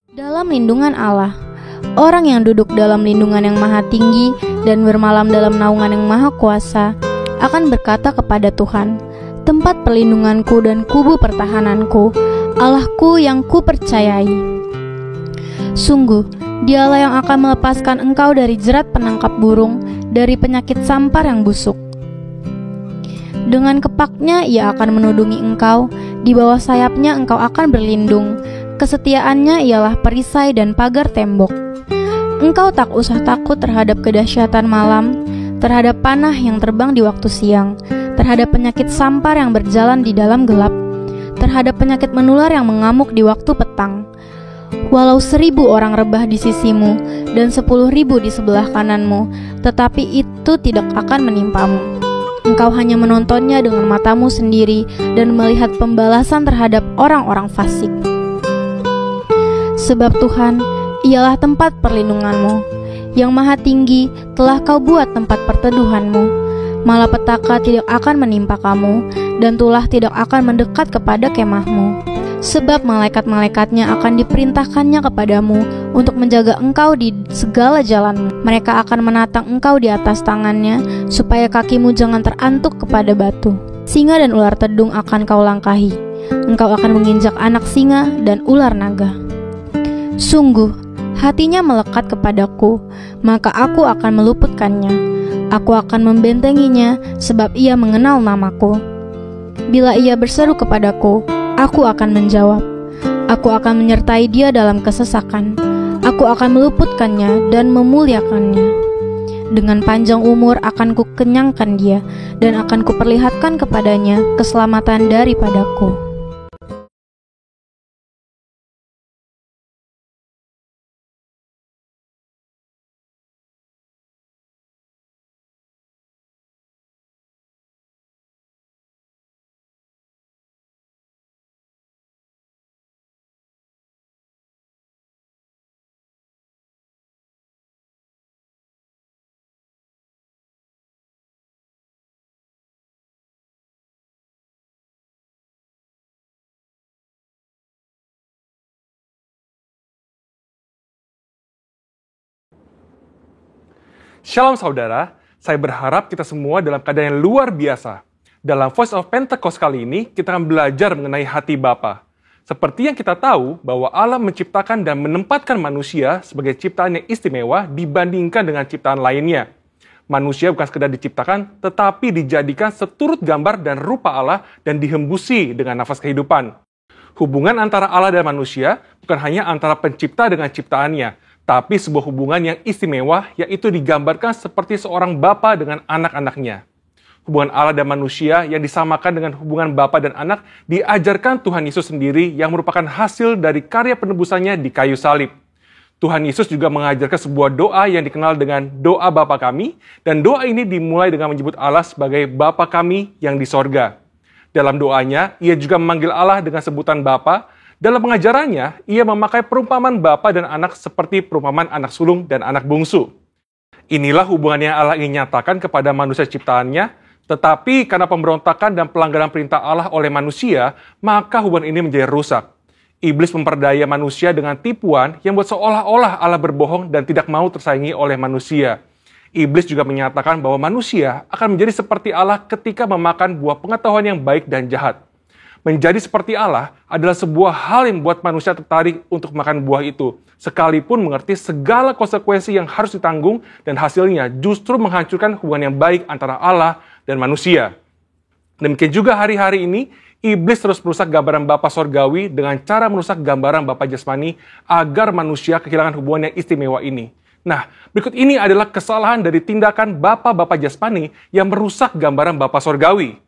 Dalam lindungan Allah, orang yang duduk dalam lindungan yang maha tinggi dan bermalam dalam naungan yang maha kuasa akan berkata kepada Tuhan, tempat perlindunganku dan kubu pertahananku, Allahku yang kupercayai. Sungguh, Dialah yang akan melepaskan engkau dari jerat penangkap burung, dari penyakit sampar yang busuk. Dengan kepaknya ia akan menudungi engkau, di bawah sayapnya engkau akan berlindung. Kesetiaannya ialah perisai dan pagar tembok. Engkau tak usah takut terhadap kedahsyatan malam, terhadap panah yang terbang di waktu siang, terhadap penyakit sampar yang berjalan di dalam gelap, terhadap penyakit menular yang mengamuk di waktu petang. Walau 1.000 orang rebah di sisimu dan 10.000 di sebelah kananmu, tetapi itu tidak akan menimpamu. Engkau hanya menontonnya dengan matamu sendiri dan melihat pembalasan terhadap orang-orang fasik. Sebab Tuhan, ialah tempat perlindunganmu. Yang maha tinggi telah kau buat tempat perteduhanmu. Malapetaka tidak akan menimpa kamu, dan tulah tidak akan mendekat kepada kemahmu. Sebab malaikat-malaikatnya akan diperintahkannya kepadamu untuk menjaga engkau di segala jalanmu. Mereka akan menatang engkau di atas tangannya, supaya kakimu jangan terantuk kepada batu. Singa dan ular tedung akan kau langkahi. Engkau akan menginjak anak singa dan ular naga. Sungguh, hatinya melekat kepadaku, maka aku akan meluputkannya. Aku akan membentenginya, sebab ia mengenal namaku. Bila ia berseru kepadaku, aku akan menjawab. Aku akan menyertai dia dalam kesesakan. Aku akan meluputkannya dan memuliakannya. Dengan panjang umur akan kukenyangkan dia, dan akan kuperlihatkan kepadanya keselamatan daripadaku. Shalom saudara, saya berharap kita semua dalam keadaan yang luar biasa. Dalam Voice of Pentecost kali ini, kita akan belajar mengenai hati Bapa. Seperti yang kita tahu bahwa Allah menciptakan dan menempatkan manusia sebagai ciptaan yang istimewa dibandingkan dengan ciptaan lainnya. Manusia bukan sekedar diciptakan, tetapi dijadikan seturut gambar dan rupa Allah dan dihembusi dengan nafas kehidupan. Hubungan antara Allah dan manusia bukan hanya antara pencipta dengan ciptaannya, tapi sebuah hubungan yang istimewa, yaitu digambarkan seperti seorang bapa dengan anak-anaknya. Hubungan Allah dan manusia yang disamakan dengan hubungan bapa dan anak diajarkan Tuhan Yesus sendiri yang merupakan hasil dari karya penebusannya di kayu salib. Tuhan Yesus juga mengajarkan sebuah doa yang dikenal dengan doa Bapa kami, dan doa ini dimulai dengan menyebut Allah sebagai Bapa kami yang di sorga. Dalam doanya, ia juga memanggil Allah dengan sebutan Bapa. Dalam pengajarannya, ia memakai perumpamaan bapa dan anak seperti perumpamaan anak sulung dan anak bungsu. Inilah hubungan yang Allah ingin nyatakan kepada manusia ciptaannya, tetapi karena pemberontakan dan pelanggaran perintah Allah oleh manusia, maka hubungan ini menjadi rusak. Iblis memperdaya manusia dengan tipuan yang buat seolah-olah Allah berbohong dan tidak mau tersaingi oleh manusia. Iblis juga menyatakan bahwa manusia akan menjadi seperti Allah ketika memakan buah pengetahuan yang baik dan jahat. Menjadi seperti Allah adalah sebuah hal yang membuat manusia tertarik untuk makan buah itu, sekalipun mengerti segala konsekuensi yang harus ditanggung dan hasilnya justru menghancurkan hubungan yang baik antara Allah dan manusia. Demikian juga hari-hari ini, iblis terus merusak gambaran Bapa Sorgawi dengan cara merusak gambaran Bapa Jasmani agar manusia kehilangan hubungan yang istimewa ini. Nah, berikut ini adalah kesalahan dari tindakan Bapa Jasmani yang merusak gambaran Bapa Sorgawi.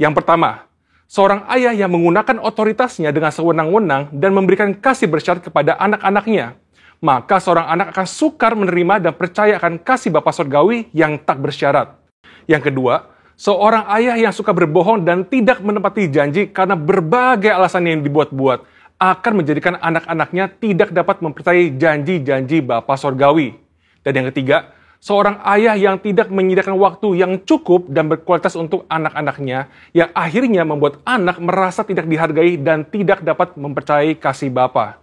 Yang pertama, seorang ayah yang menggunakan otoritasnya dengan sewenang-wenang dan memberikan kasih bersyarat kepada anak-anaknya. Maka seorang anak akan sukar menerima dan percaya akan kasih Bapa Sorgawi yang tak bersyarat. Yang kedua, seorang ayah yang suka berbohong dan tidak menepati janji karena berbagai alasan yang dibuat-buat akan menjadikan anak-anaknya tidak dapat mempercayai janji-janji Bapa Sorgawi. Dan yang ketiga, seorang ayah yang tidak menyediakan waktu yang cukup dan berkualitas untuk anak-anaknya, yang akhirnya membuat anak merasa tidak dihargai dan tidak dapat mempercayai kasih Bapa.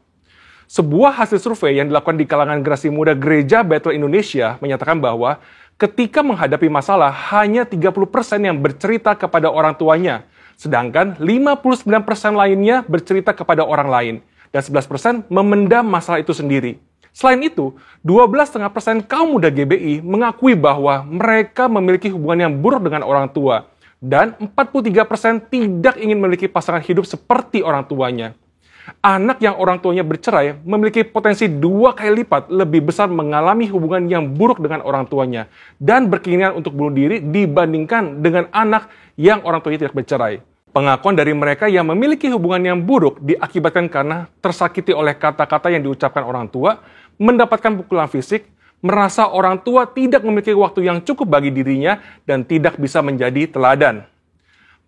Sebuah hasil survei yang dilakukan di kalangan generasi muda Gereja Bethel Indonesia menyatakan bahwa ketika menghadapi masalah, hanya 30% yang bercerita kepada orang tuanya, sedangkan 59% lainnya bercerita kepada orang lain, dan 11% memendam masalah itu sendiri. Selain itu, 12,5% kaum muda GBI mengakui bahwa mereka memiliki hubungan yang buruk dengan orang tua, dan 43% tidak ingin memiliki pasangan hidup seperti orang tuanya. Anak yang orang tuanya bercerai memiliki potensi 2 kali lipat lebih besar mengalami hubungan yang buruk dengan orang tuanya dan berkeinginan untuk bunuh diri dibandingkan dengan anak yang orang tuanya tidak bercerai. Pengakuan dari mereka yang memiliki hubungan yang buruk diakibatkan karena tersakiti oleh kata-kata yang diucapkan orang tua, mendapatkan pukulan fisik, merasa orang tua tidak memiliki waktu yang cukup bagi dirinya, dan tidak bisa menjadi teladan.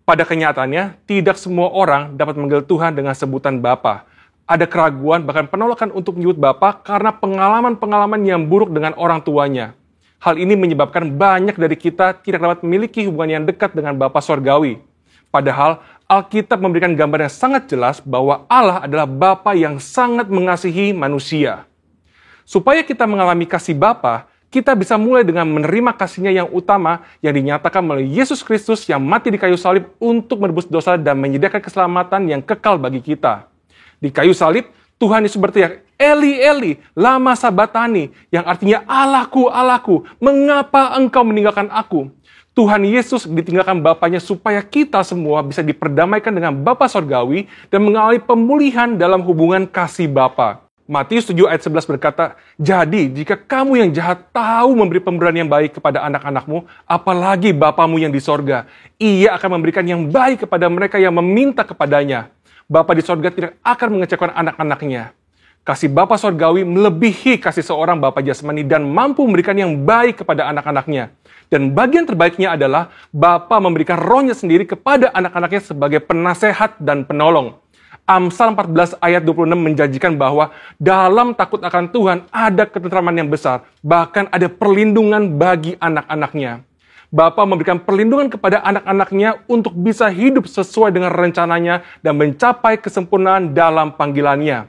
Pada kenyataannya, tidak semua orang dapat memanggil Tuhan dengan sebutan Bapa. Ada keraguan, bahkan penolakan untuk menyebut Bapa karena pengalaman-pengalaman yang buruk dengan orang tuanya. Hal ini menyebabkan banyak dari kita tidak dapat memiliki hubungan yang dekat dengan Bapa Sorgawi. Padahal, Alkitab memberikan gambar yang sangat jelas bahwa Allah adalah Bapa yang sangat mengasihi manusia. Supaya kita mengalami kasih Bapa, kita bisa mulai dengan menerima kasihnya yang utama yang dinyatakan melalui Yesus Kristus yang mati di kayu salib untuk menebus dosa dan menyediakan keselamatan yang kekal bagi kita. Di kayu salib, Tuhan Yesus berteriak, Eli, Eli, lama sabatani, yang artinya Allahku, Allahku, mengapa engkau meninggalkan aku? Tuhan Yesus ditinggalkan Bapanya supaya kita semua bisa diperdamaikan dengan Bapa Sorgawi dan mengalami pemulihan dalam hubungan kasih Bapa. Matius 7 ayat 11 berkata, jadi jika kamu yang jahat tahu memberi pemberian yang baik kepada anak-anakmu, apalagi Bapamu yang di sorga, Ia akan memberikan yang baik kepada mereka yang meminta kepadanya. Bapa di sorga tidak akan mengecewakan anak-anaknya. Kasih Bapa Sorgawi melebihi kasih seorang Bapa jasmani dan mampu memberikan yang baik kepada anak-anaknya. Dan bagian terbaiknya adalah Bapa memberikan rohnya sendiri kepada anak-anaknya sebagai penasehat dan penolong. Amsal 14 ayat 26 menjanjikan bahwa dalam takut akan Tuhan ada ketentraman yang besar, bahkan ada perlindungan bagi anak-anaknya. Bapa memberikan perlindungan kepada anak-anaknya untuk bisa hidup sesuai dengan rencananya dan mencapai kesempurnaan dalam panggilannya.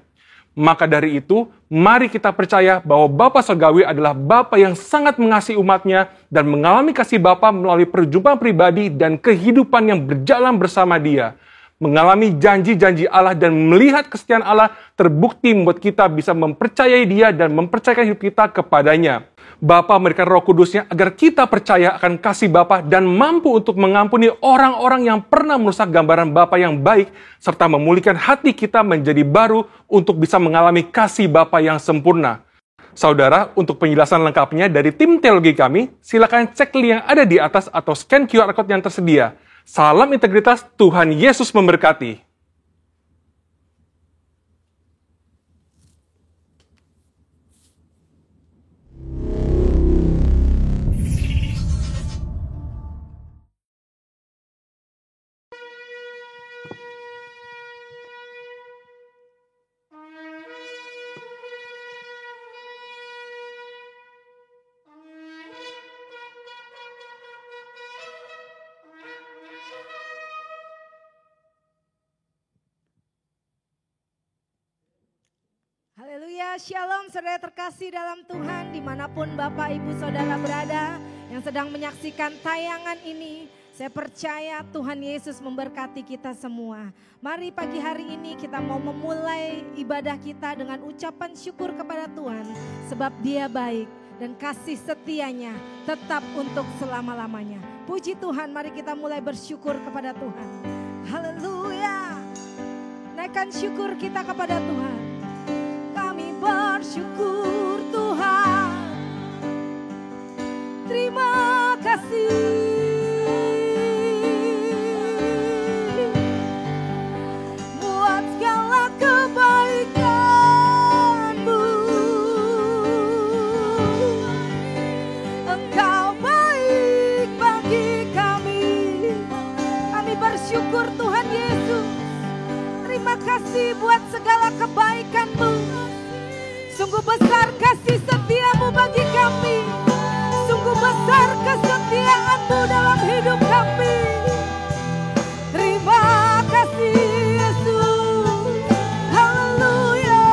Maka dari itu, mari kita percaya bahwa Bapa Sorgawi adalah Bapa yang sangat mengasihi umatnya dan mengalami kasih Bapa melalui perjumpaan pribadi dan kehidupan yang berjalan bersama Dia. Mengalami janji-janji Allah dan melihat kesetiaan Allah terbukti membuat kita bisa mempercayai Dia dan mempercayakan hidup kita kepadanya. Bapa memberikan Roh Kudusnya agar kita percaya akan kasih Bapa dan mampu untuk mengampuni orang-orang yang pernah merusak gambaran Bapa yang baik serta memulihkan hati kita menjadi baru untuk bisa mengalami kasih Bapa yang sempurna. Saudara, untuk penjelasan lengkapnya dari tim teologi kami, silakan cek link yang ada di atas atau scan QR Code yang tersedia. Salam integritas, Tuhan Yesus memberkati. Haleluya, shalom saudara terkasih dalam Tuhan, dimanapun Bapak Ibu Saudara berada yang sedang menyaksikan tayangan ini. Saya percaya Tuhan Yesus memberkati kita semua. Mari pagi hari ini kita mau memulai ibadah kita dengan ucapan syukur kepada Tuhan. Sebab Dia baik dan kasih setianya tetap untuk selama-lamanya. Puji Tuhan, mari kita mulai bersyukur kepada Tuhan. Haleluya, naikkan syukur kita kepada Tuhan. Kami bersyukur Tuhan, terima kasih. Buat segala kebaikan-Mu, Engkau baik bagi kami. Kami bersyukur Tuhan Yesus, terima kasih buat segala kebaikan-Mu. Sungguh besar kasih setia-Mu bagi kami. Sungguh besar kesetiaan-Mu dalam hidup kami. Terima kasih Yesus. Haleluya.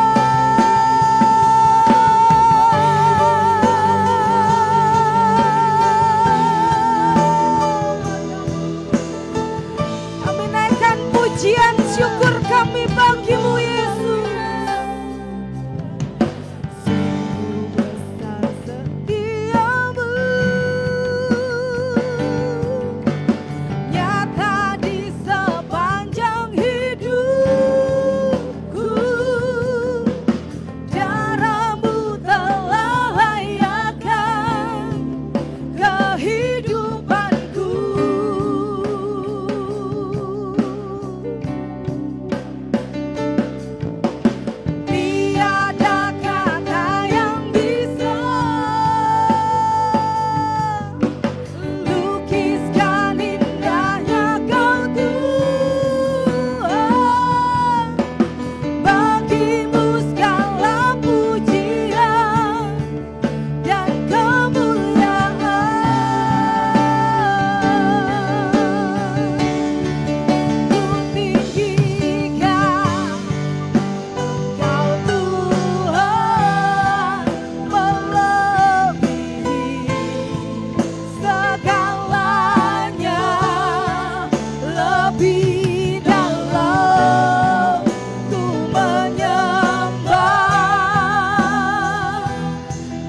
lebih dalam ku menyembah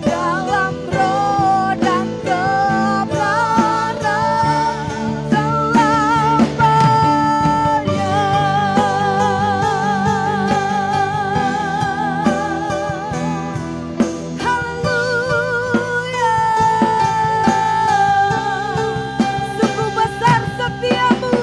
dalam roh dan kebenaran selamanya. Haleluya, sungguh besar setiamu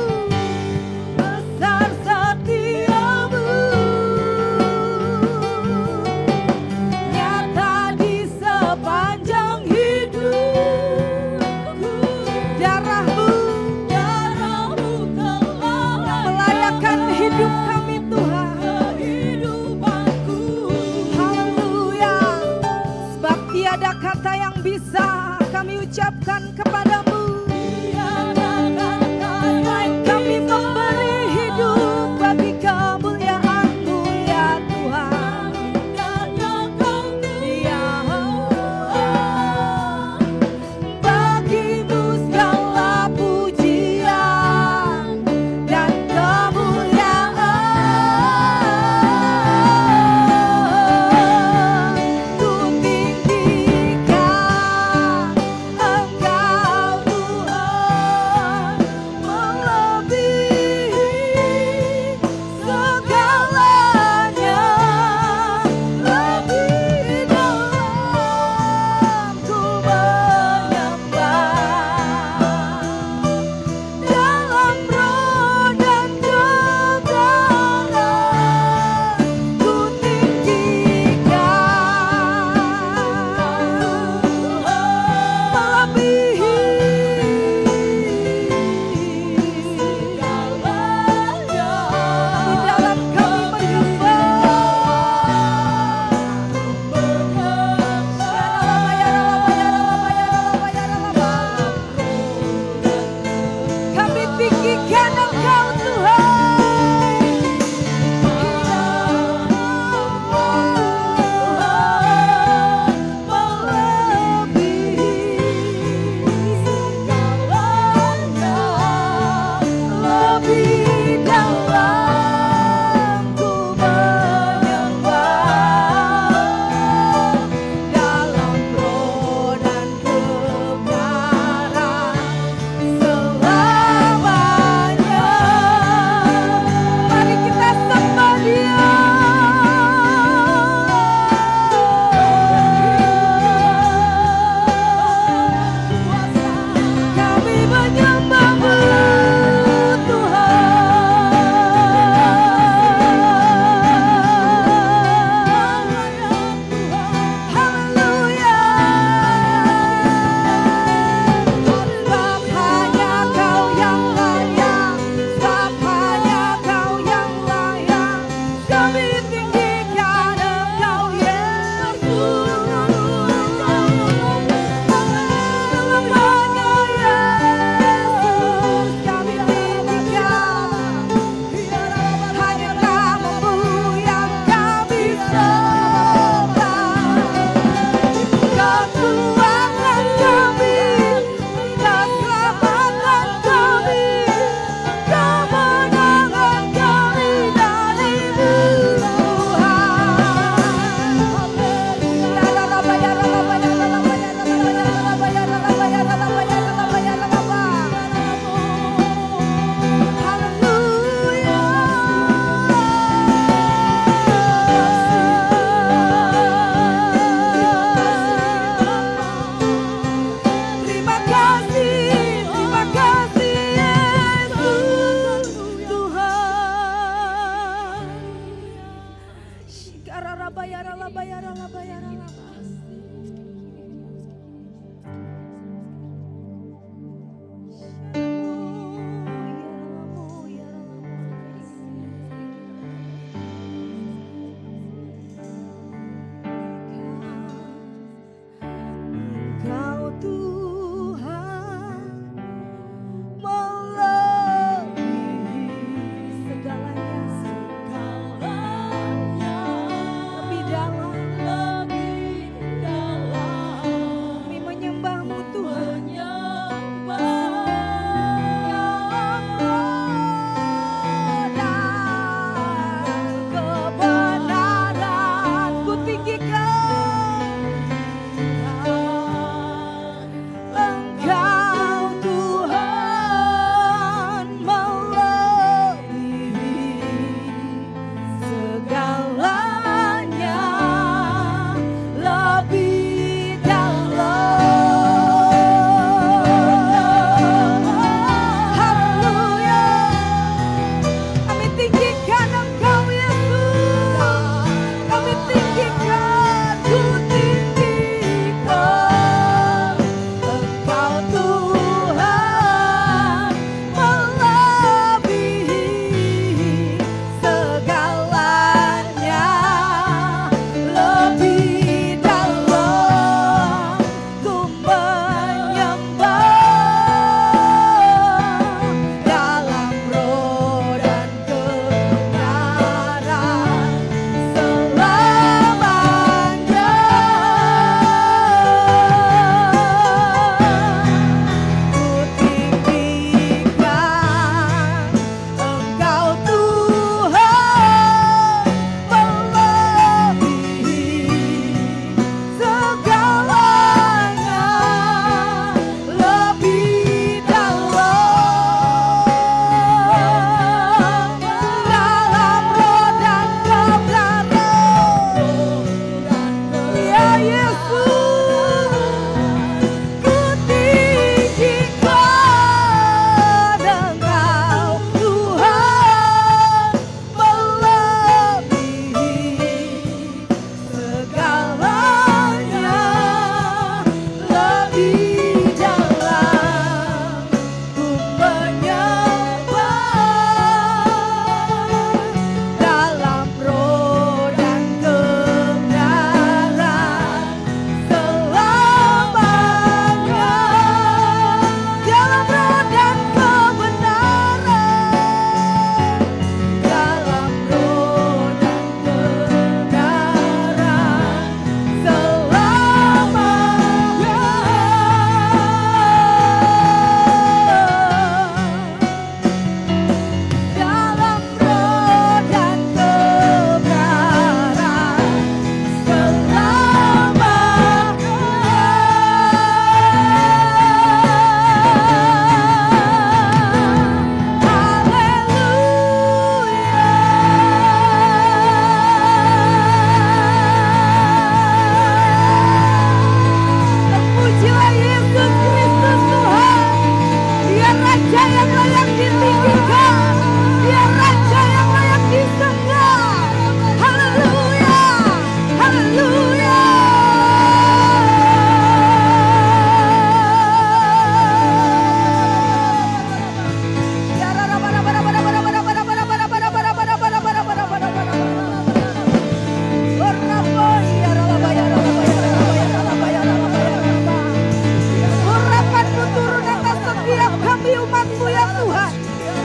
Tuhan.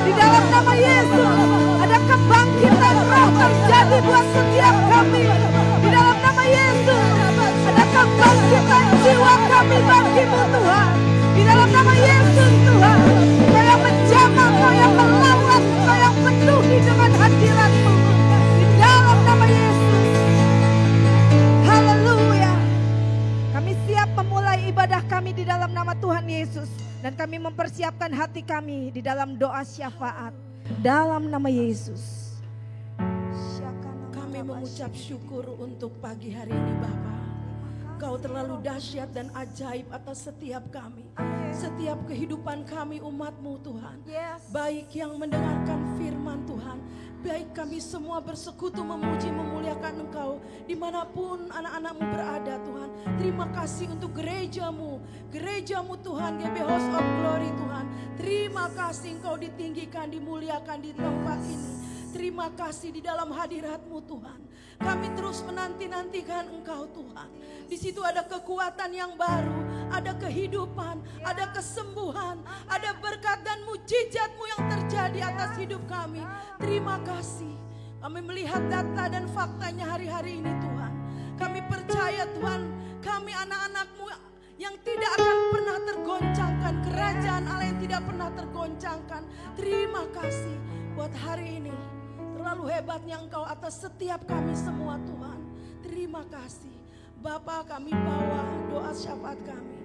Di dalam nama Yesus, ada kebangkitan roh terjadi buat setiap kami. Di dalam nama Yesus, ada kebangkitan jiwa kami bagi-Mu Tuhan. Di dalam nama Yesus Tuhan, Kau yang menjamah, Kau yang melawat, Kau yang penuhi dengan hadirat-Mu. Di dalam nama Yesus. Haleluya. Kami siap memulai ibadah kami di dalam nama Tuhan Yesus. Dan kami mempersiapkan hati kami di dalam doa syafaat. Dalam nama Yesus. Kami mengucap syukur untuk pagi hari ini Bapa. Kau terlalu dahsyat dan ajaib atas setiap kami. Setiap kehidupan kami umat-Mu Tuhan. Baik yang mendengarkan firman Tuhan. Baik kami semua bersekutu memuji memuliakan Engkau dimanapun anak-anak-Mu berada Tuhan. Terima kasih untuk gereja-Mu Tuhan, GB House of Glory Tuhan. Terima kasih Engkau ditinggikan, dimuliakan di tempat ini. Terima kasih di dalam hadirat-Mu Tuhan. Kami terus menanti-nantikan Engkau Tuhan. Di situ ada kekuatan yang baru, ada kehidupan, ada kesembuhan, ada berkat dan mujizat-Mu yang terjadi atas hidup kami. Terima kasih. Kami melihat data dan faktanya hari-hari ini Tuhan. Kami percaya Tuhan, kami anak-anak-Mu yang tidak akan pernah tergoncangkan. Kerajaan Allah yang tidak pernah tergoncangkan. Terima kasih buat hari ini. Terlalu hebatnya Engkau atas setiap kami semua Tuhan. Terima kasih. Bapa, kami bawa doa syafaat kami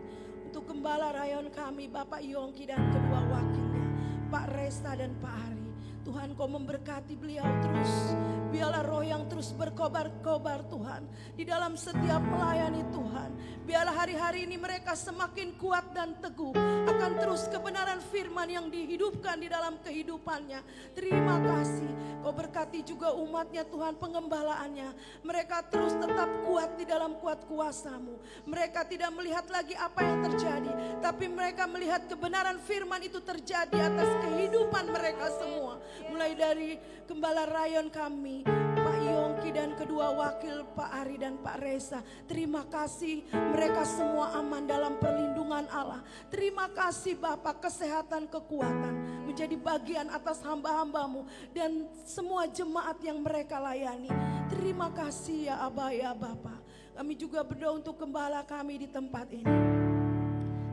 untuk gembala rayon kami, Bapak Yongki dan kedua wakilnya, Pak Resta dan Pak Hari. Tuhan, Kau memberkati beliau terus. Biarlah roh yang terus berkobar-kobar Tuhan di dalam setiap melayani Tuhan. Biarlah hari-hari ini mereka semakin kuat dan teguh akan terus kebenaran firman yang dihidupkan di dalam kehidupannya. Terima kasih. Kau berkati juga umatnya Tuhan, pengembalaannya. Mereka terus tetap kuat di dalam kuat kuasa-Mu. Mereka tidak melihat lagi apa yang terjadi, tapi mereka melihat kebenaran firman itu terjadi atas kehidupan mereka semua. Mulai dari gembala rayon kami, Pak Yongki dan kedua wakil Pak Ari dan Pak Reza. Terima kasih mereka semua aman dalam perlindungan Allah. Terima kasih Bapak, kesehatan, kekuatan menjadi bagian atas hamba-hamba-Mu dan semua jemaat yang mereka layani. Terima kasih ya Abah ya Bapak. Kami juga berdoa untuk gembala kami di tempat ini,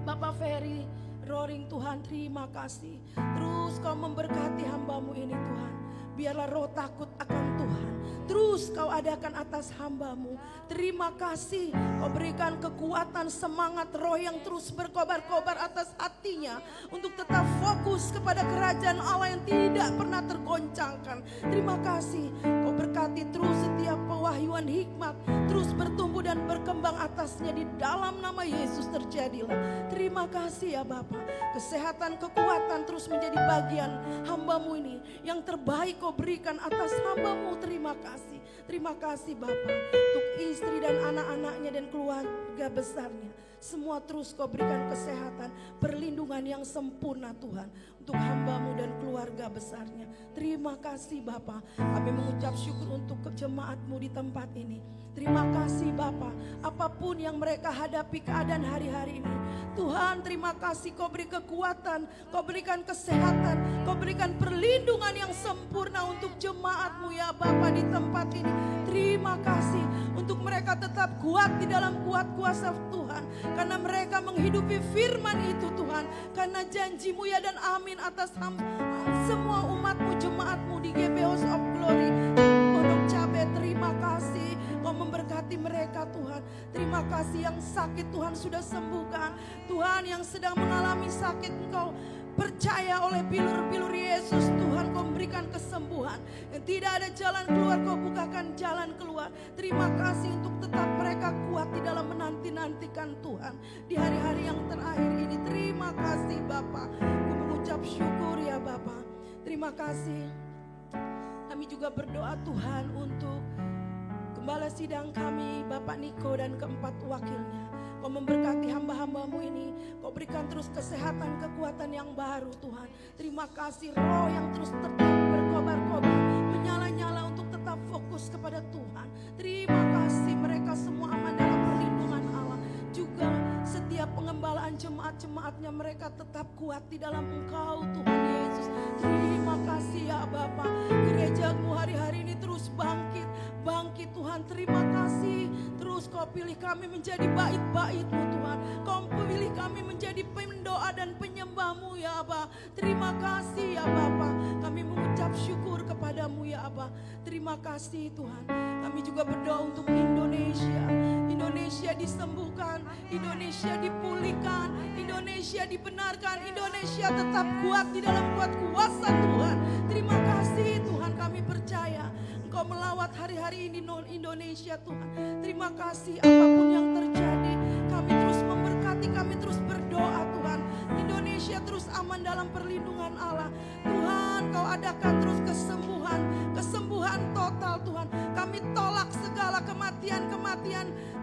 Bapak Ferry Roring Tuhan, terima kasih. Terus Kau memberkati hamba-Mu ini Tuhan. Biarlah roh takut akan Tuhan terus Kau adakan atas hamba-Mu. Terima kasih Kau berikan kekuatan, semangat, roh yang terus berkobar-kobar atas hatinya untuk tetap fokus kepada kerajaan Allah yang tidak pernah tergoncangkan. Terima kasih Kau berkati terus setiap pewahyuan hikmat terus bertumbuh dan berkembang atasnya di dalam nama Yesus terjadilah. Terima kasih ya Bapa. Kesehatan, kekuatan terus menjadi bagian hamba-Mu ini. Yang terbaik Kau berikan atas hamba-Mu. Terima kasih. Terima kasih Bapa. Untuk istri dan anak-anaknya dan keluarga besarnya. Semua terus Kau berikan kesehatan, perlindungan yang sempurna Tuhan. Untuk hamba-Mu dan keluarga besarnya. Terima kasih Bapa. Kami mengucap syukur untuk jemaat-Mu di tempat ini. Terima kasih Bapa. Apapun yang mereka hadapi keadaan hari-hari ini, Tuhan terima kasih Kau beri kekuatan, Kau berikan kesehatan, Kau berikan perlindungan yang sempurna untuk jemaat-Mu ya Bapa di tempat ini. Terima kasih untuk mereka tetap kuat di dalam kuat kuasa Tuhan. Karena mereka menghidupi firman itu Tuhan. Karena janji-Mu ya dan amin atas semua umat-Mu, jemaat-Mu di GB House of Glory Pondok Cabe. Terima kasih Kau memberkati mereka Tuhan. Terima kasih yang sakit Tuhan sudah sembuhkan. Tuhan yang sedang mengalami sakit Engkau percaya oleh bilur-bilur Yesus Tuhan Kau memberikan kesembuhan. Yang tidak ada jalan keluar Kau bukakan jalan keluar. Terima kasih untuk tetap mereka kuat di dalam menanti-nantikan Tuhan di hari-hari yang terakhir ini. Terima kasih Bapa. Ku mengucap syukur ya Bapa. Terima kasih. Kami juga berdoa Tuhan untuk gembala sidang kami Bapak Niko dan keempat wakilnya. Kau memberkati hamba-hamba-Mu ini. Kau berikan terus kesehatan, kekuatan yang baru Tuhan. Terima kasih roh yang terus tetap berkobar-kobar, menyala-nyala untuk tetap fokus kepada Tuhan. Terima kasih mereka semua aman dalam perlindungan Allah. Juga setiap pengembalaan dan jemaat-jemaatnya mereka tetap kuat di dalam Engkau Tuhan Yesus. Terima kasih ya Bapa. Gerejamu hari-hari ini terus bangkit Tuhan. Terima kasih. Terus Kau pilih kami menjadi bait-bait-Mu Tuhan. Kau pilih kami menjadi pendoa dan penyembah-Mu ya Aba. Terima kasih ya Bapa. Kami mengucap syukur kepadamu ya Aba. Terima kasih Tuhan. Kami juga berdoa untuk Indonesia. Indonesia disembuhkan, Indonesia dipulihkan, Indonesia dibenarkan, Indonesia tetap kuat di dalam kuasa Tuhan. Terima kasih Tuhan, kami percaya Engkau melawat hari-hari ini Indonesia Tuhan. Terima kasih apapun yang terjadi, kami terus memberkati, kami terus berdoa Tuhan. Indonesia terus aman dalam perlindungan Allah. Tuhan, Kau adakan terus kesembuhan total Tuhan. Kami tolak segala kematian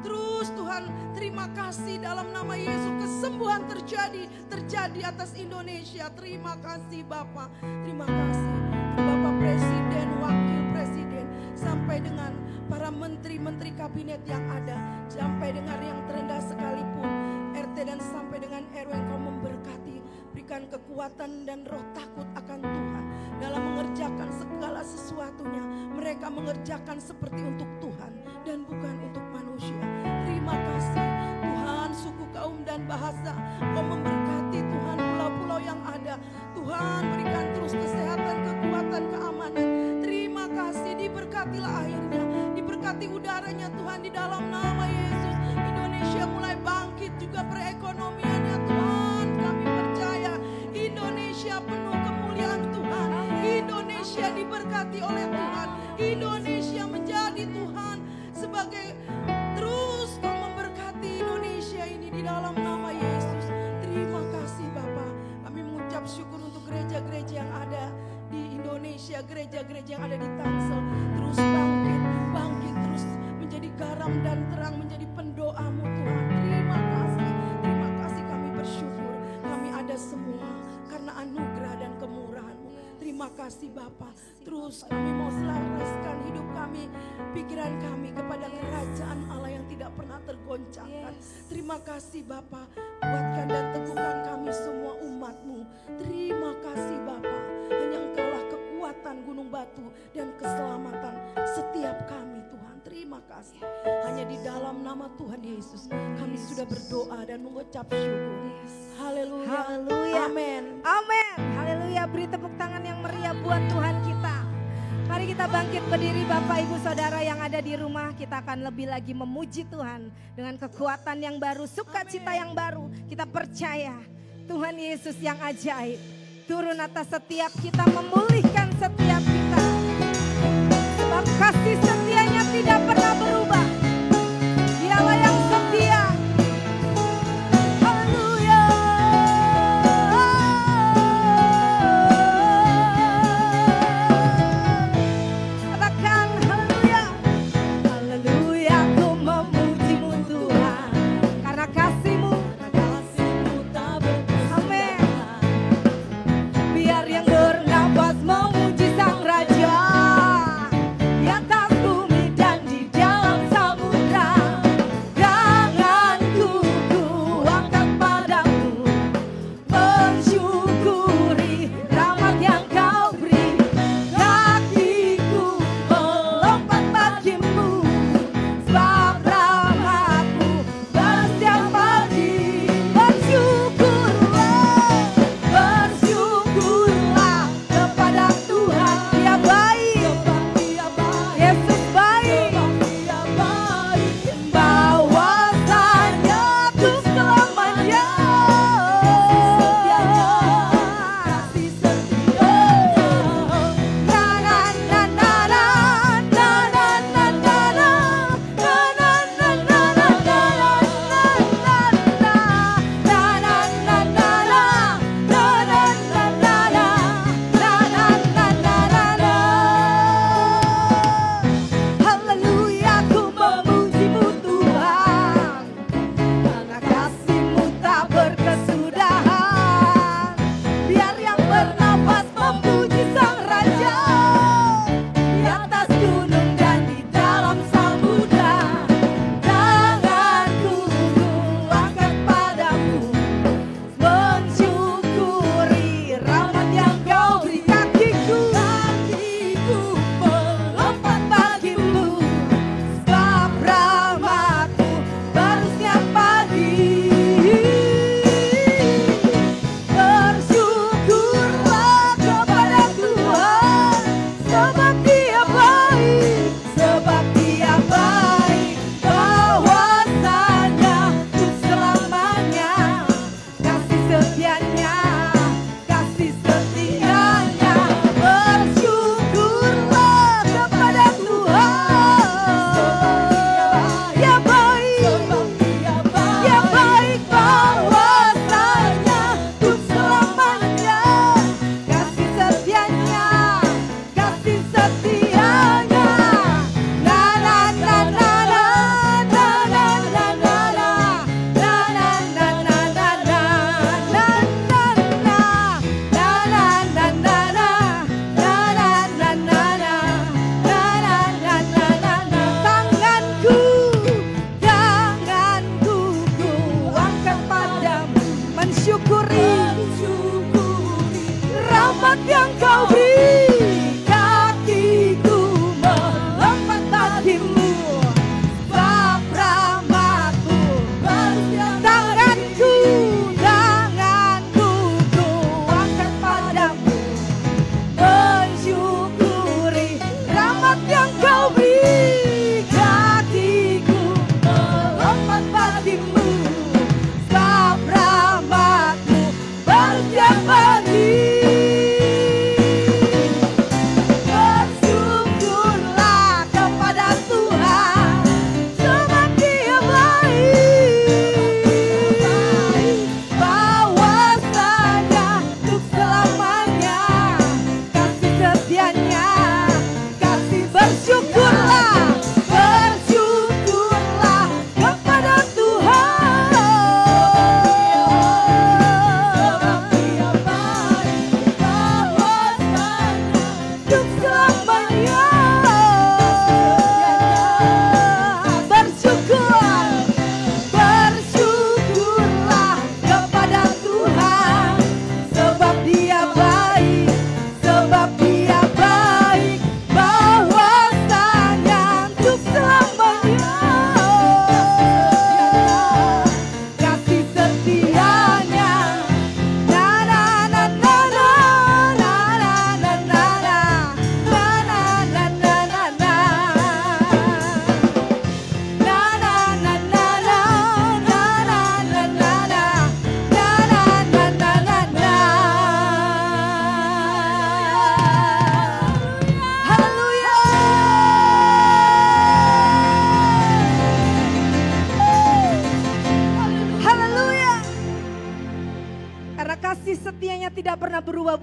terus Tuhan. Terima kasih dalam nama Yesus, kesembuhan terjadi atas Indonesia. Terima kasih Bapa. Terima kasih Bapak Presiden, Wakil Presiden, sampai dengan para menteri-menteri kabinet yang ada, sampai dengan yang terendah sekalipun, RT dan sampai dengan RW. Engkau memberkati, berikan kekuatan dan roh takut akan Tuhan dalam mengerjakan segala sesuatunya. Mereka mengerjakan seperti untuk Tuhan dan bukan untuk manusia. Terima kasih Tuhan, suku, kaum dan bahasa. Kau memberkati Tuhan pulau-pulau yang ada. Tuhan, berikan terus kesehatan, kekuatan, keamanan. Terima kasih, diberkatilah airnya, diberkati udaranya Tuhan di dalam nama Yesus. Indonesia mulai bangkit juga perekonomiannya Tuhan. Kami percaya Indonesia penuh kemuliaan Tuhan. Indonesia diberkati oleh Tuhan. Indonesia menjadi Tuhan sebagai terus Kau memberkati Indonesia ini di dalam nama Yesus. Terima kasih Bapa. Kami mengucap syukur untuk gereja-gereja yang ada di Indonesia, gereja-gereja yang ada di Tangsel. Terus bangkit terus menjadi garam dan terang, menjadi pendoa-Mu Tuhan. Terima kasih kami bersyukur. Kami ada semua karena anugerah dan kemurahan-Mu. Terima kasih Bapa. Terus kami mau selaraskan hidup kami, pikiran kami kepada kerajaan Allah yang tidak pernah tergoncangkan. Terima kasih Bapa. Kuatkan dan teguhkan kami semua umat-Mu. Terima kasih Bapa. Hanya Engkaulah kekuatan gunung batu dan keselamatan setiap kami Tuhan. Terima kasih. Hanya di dalam nama Tuhan Yesus kami sudah berdoa dan mengucap syukur. Haleluya. Haleluya. Amin. Amin. Haleluya. Beri tepuk tangan yang meriah buat Tuhan kita. Mari kita bangkit berdiri Bapak Ibu Saudara yang ada di rumah. Kita akan lebih lagi memuji Tuhan dengan kekuatan yang baru, sukacita yang baru. Kita percaya Tuhan Yesus yang ajaib turun atas setiap kita, memulihkan setiap kita. Sebab kasih setianya tidak pernah berubah. Dialah yang setia. Haleluya. Katakan haleluya. Haleluya, ku memuji-Mu Tuhan. Karena kasih-Mu tak berputus. Amin. Biar yang bernapas memuji Sang Raja di atas bumi dan di dalam samudra.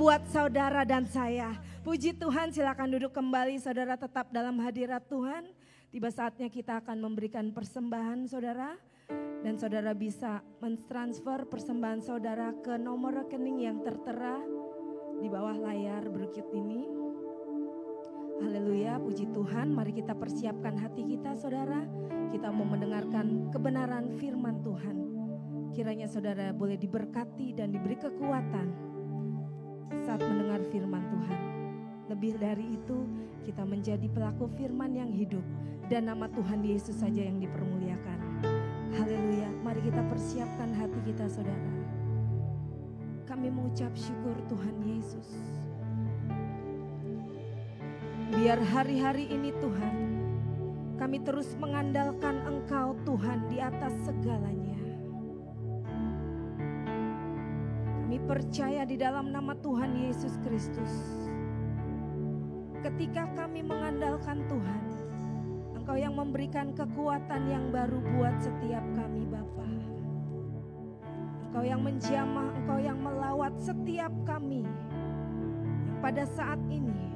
buat saudara dan saya. Puji Tuhan, silakan duduk kembali, saudara tetap dalam hadirat Tuhan. Tiba saatnya kita akan memberikan persembahan saudara. Dan saudara bisa mentransfer persembahan saudara ke nomor rekening yang tertera di bawah layar berikut ini. Haleluya, puji Tuhan. Mari kita persiapkan hati kita saudara. Kita mau mendengarkan kebenaran firman Tuhan. Kiranya saudara boleh diberkati dan diberi kekuatan saat mendengar firman Tuhan. Lebih dari itu, kita menjadi pelaku firman yang hidup dan nama Tuhan Yesus saja yang dipermuliakan. Haleluya, mari kita persiapkan hati kita saudara. Kami mengucap syukur Tuhan Yesus. Biar hari-hari ini Tuhan, kami terus mengandalkan Engkau Tuhan di atas segalanya. Kami percaya di dalam nama Tuhan Yesus Kristus. Ketika kami mengandalkan Tuhan, Engkau yang memberikan kekuatan yang baru buat setiap kami Bapa. Engkau yang menjamah, Engkau yang melawat setiap kami yang pada saat ini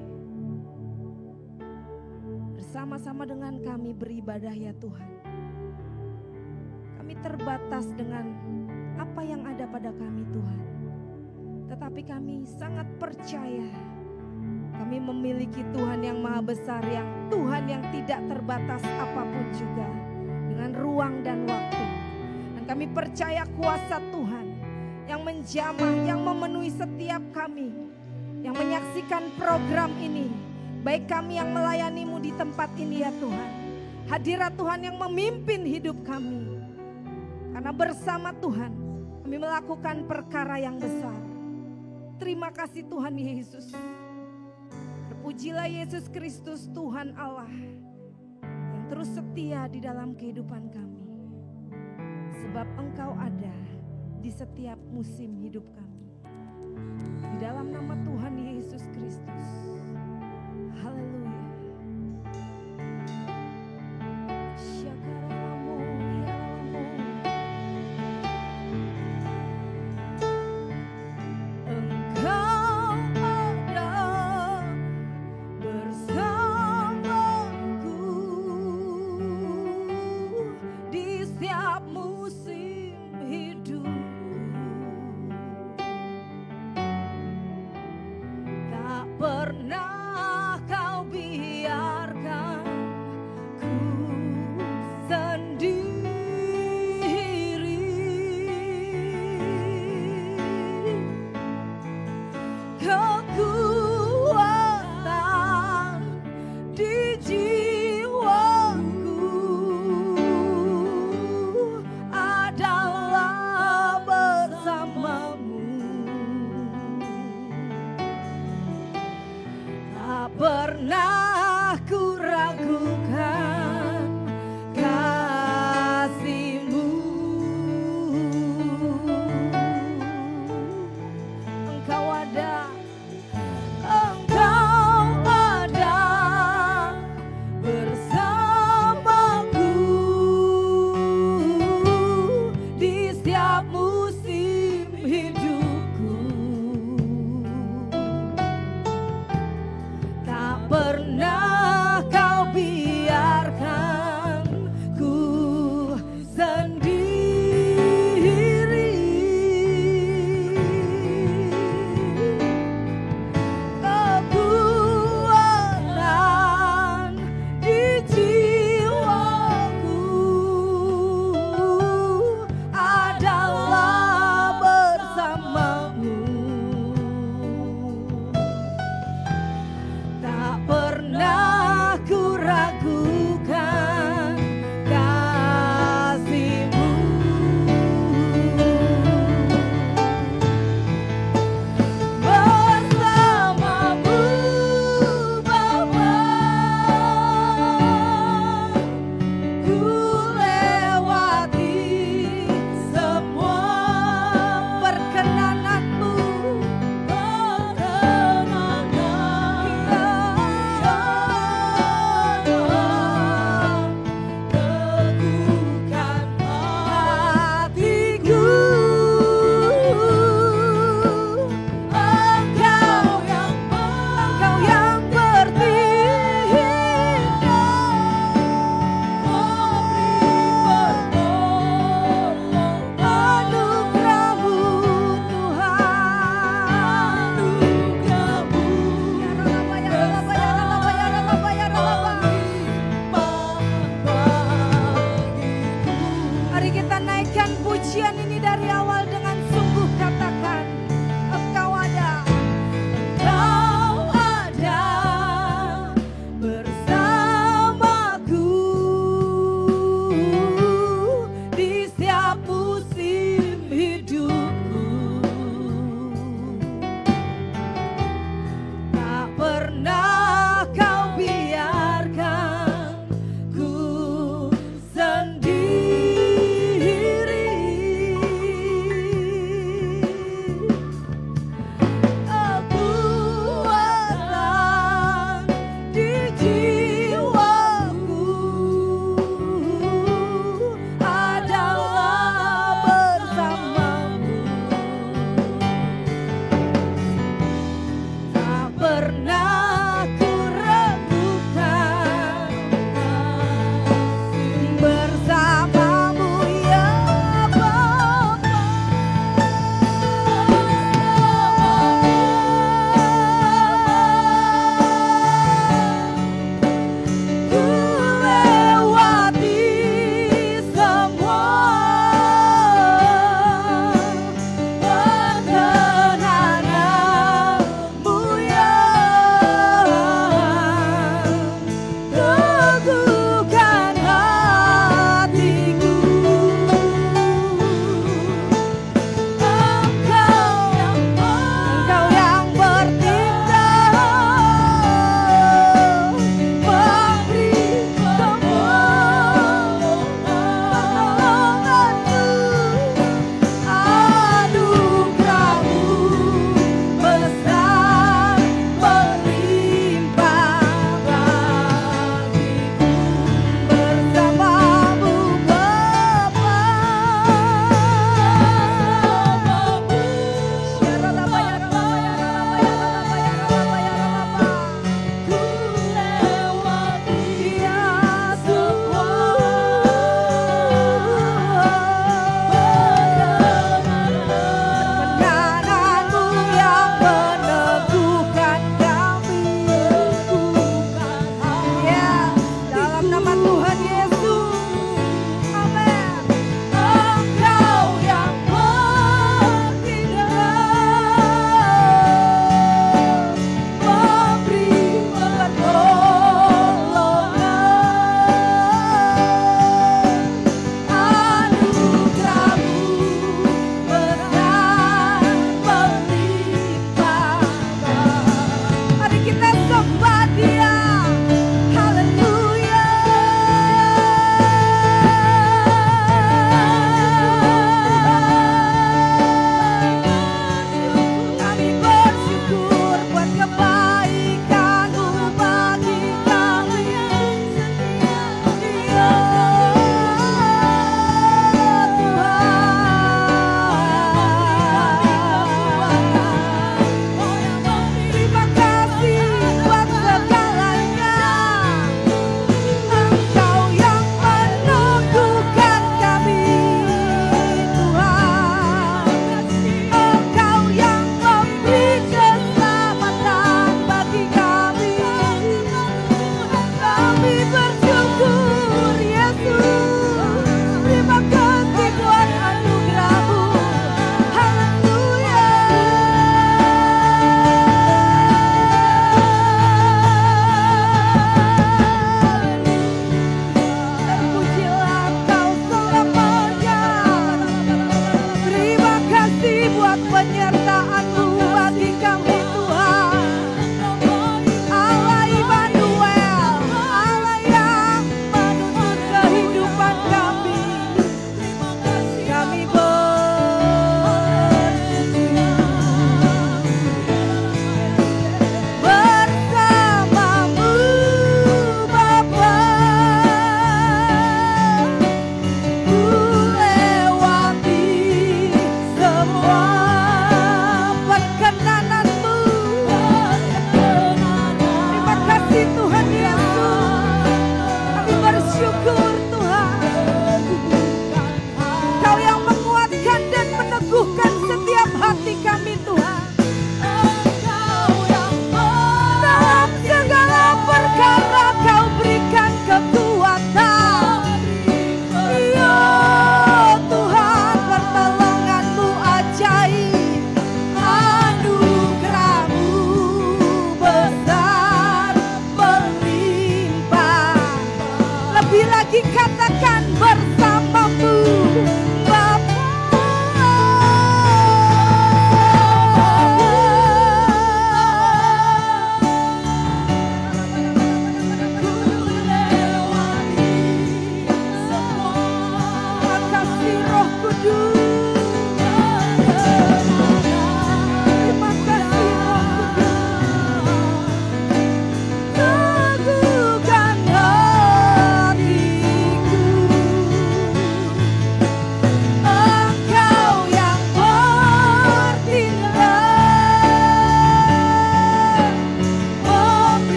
bersama-sama dengan kami beribadah ya Tuhan. Kami terbatas dengan apa yang ada pada kami Tuhan. Tetapi kami sangat percaya kami memiliki Tuhan yang maha besar, yang Tuhan yang tidak terbatas apapun juga dengan ruang dan waktu. Dan kami percaya kuasa Tuhan yang menjamah, yang memenuhi setiap kami yang menyaksikan program ini. Baik kami yang melayani-Mu di tempat ini ya Tuhan. Hadirat Tuhan yang memimpin hidup kami. Karena bersama Tuhan kami melakukan perkara yang besar. Terima kasih Tuhan Yesus. Terpujilah Yesus Kristus Tuhan Allah yang terus setia di dalam kehidupan kami. Sebab Engkau ada di setiap musim hidup kami. Di dalam nama Tuhan Yesus Kristus. Haleluya.